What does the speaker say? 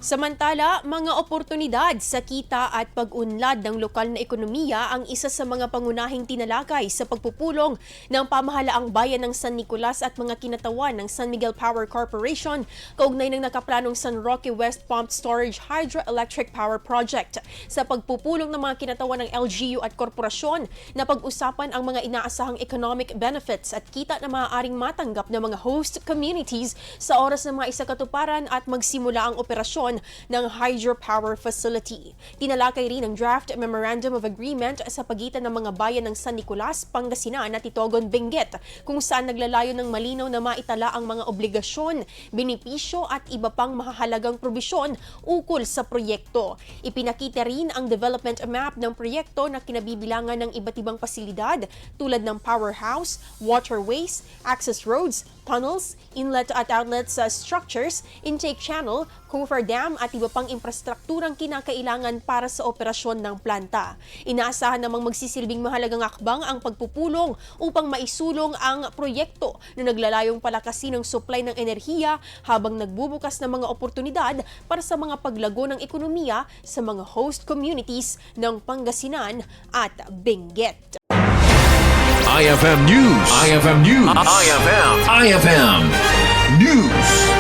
Samantala, mga oportunidad sa kita at pag-unlad ng lokal na ekonomiya ang isa sa mga pangunahing tinalakay sa pagpupulong ng pamahalaang bayan ng San Nicolas at mga kinatawan ng San Miguel Power Corporation kaugnay ng nakaplanong San Roque West Pumped Storage Hydroelectric Power Project. Sa pagpupulong ng mga kinatawan ng LGU at korporasyon na pag-usapan ang mga inaasahang economic benefits at kita na maaaring matanggap ng mga host communities sa oras ng mga isakatuparan at magsimula ang operasyon ng hydropower facility. Tinalakay rin ang draft Memorandum of Agreement sa pagitan ng mga bayan ng San Nicolas, Pangasinan at Itogon, Benguet, kung saan naglalayo ng malinaw na maitala ang mga obligasyon, benepisyo at iba pang mahahalagang probisyon ukol sa proyekto. Ipinakita rin ang development map ng proyekto na kinabibilangan ng iba't ibang pasilidad tulad ng powerhouse, waterways, access roads, tunnels, inlet at outlet structures, intake channel, coffer dam at iba pang infrastrukturang kinakailangan para sa operasyon ng planta. Inaasahan namang magsisilbing mahalagang akbang ang pagpupulong upang maisulong ang proyekto na naglalayong palakasin ng supply ng enerhiya habang nagbubukas ng mga oportunidad para sa mga paglago ng ekonomiya sa mga host communities ng Pangasinan at Benguet. IFM News. IFM News. IFM News.